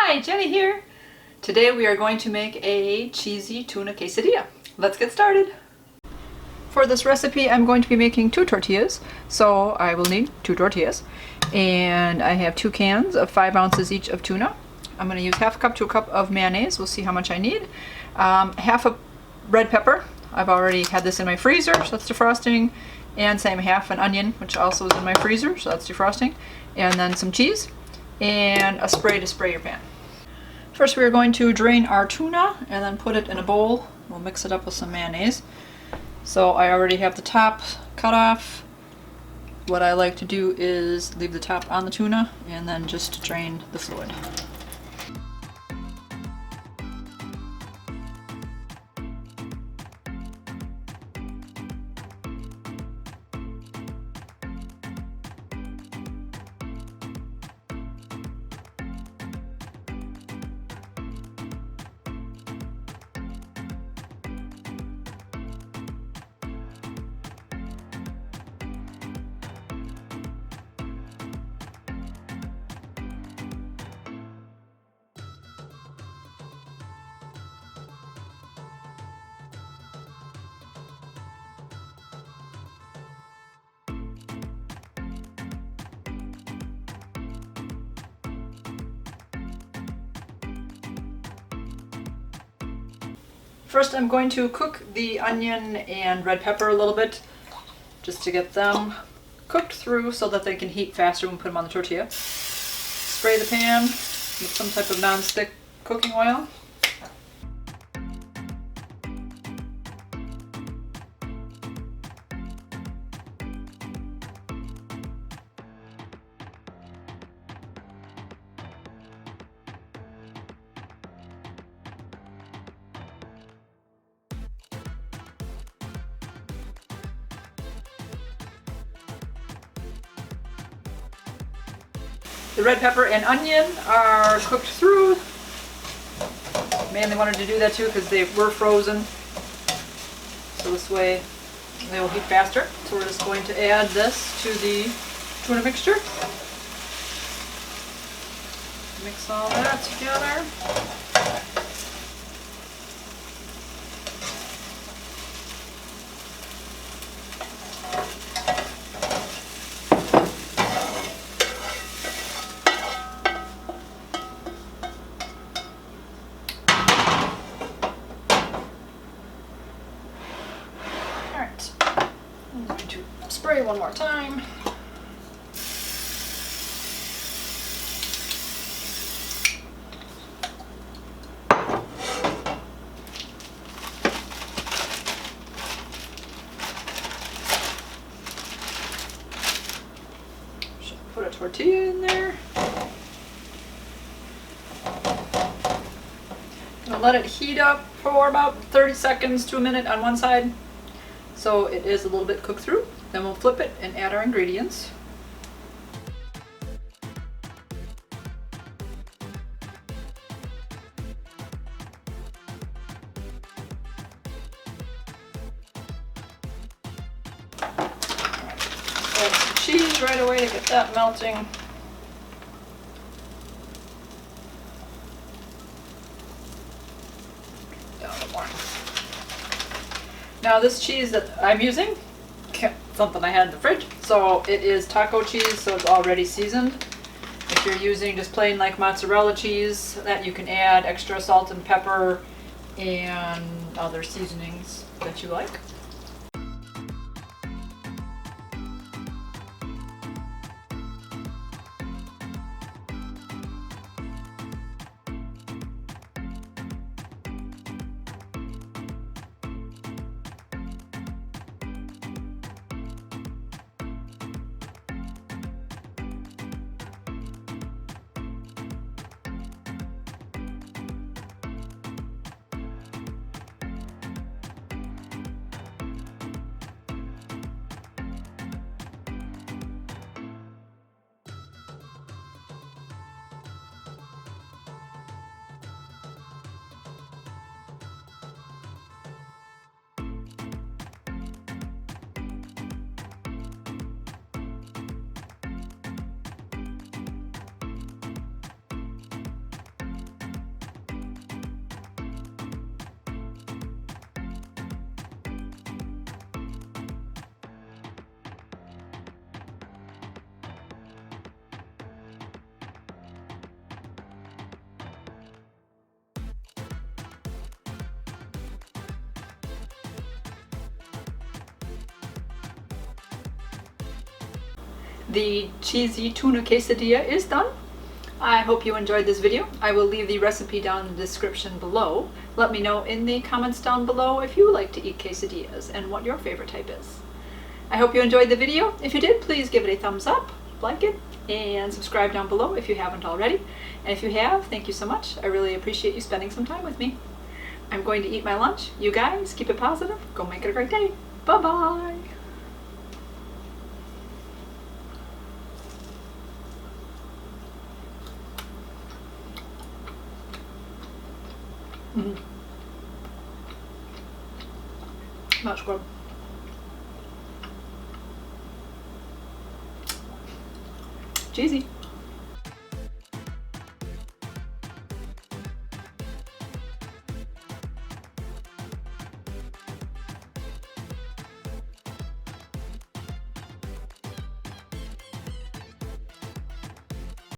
Hi, Jenny here. Today we are going to make a cheesy tuna quesadilla. Let's get started. For this recipe I'm going to be making 2 tortillas, so I will need 2 tortillas. And I have 2 cans of 5 ounces each of tuna. I'm going to use half a cup to a cup of mayonnaise. We'll see how much I need. Half a red pepper. I've already had this in my freezer, so that's defrosting. And same half an onion, which also is in my freezer, so that's defrosting. And then some cheese and a spray to spray your pan. First we are going to drain our tuna and then put it in a bowl. We'll mix it up with some mayonnaise. So I already have the top cut off. What I like to do is leave the top on the tuna and then just drain the fluid. First I'm going to cook the onion and red pepper a little bit, just to get them cooked through so that they can heat faster when we put them on the tortilla. Spray the pan with some type of non-stick cooking oil. The red pepper and onion are cooked through. Mainly wanted to do that too because they were frozen. So this way they will heat faster. So we're just going to add this to the tuna mixture. Mix all that together. I'm going to spray one more time. Should put a tortilla in there. Gonna let it heat up for about 30 seconds to a minute on one side. So it is a little bit cooked through. Then we'll flip it and add our ingredients. Add some cheese right away to get that melting. Now this cheese that I'm using, something I had in the fridge, so it is taco cheese, so it's already seasoned. If you're using just plain like mozzarella cheese, that you can add extra salt and pepper and other seasonings that you like. The cheesy tuna quesadilla is done. I hope you enjoyed this video. I will leave the recipe down in the description below. Let me know in the comments down below if you like to eat quesadillas and what your favorite type is. I hope you enjoyed the video. If you did, please give it a thumbs up, like it, and subscribe down below if you haven't already. And if you have, thank you so much. I really appreciate you spending some time with me. I'm going to eat my lunch. You guys, keep it positive. Go make it a great day. Bye-bye. That's good. Cheesy.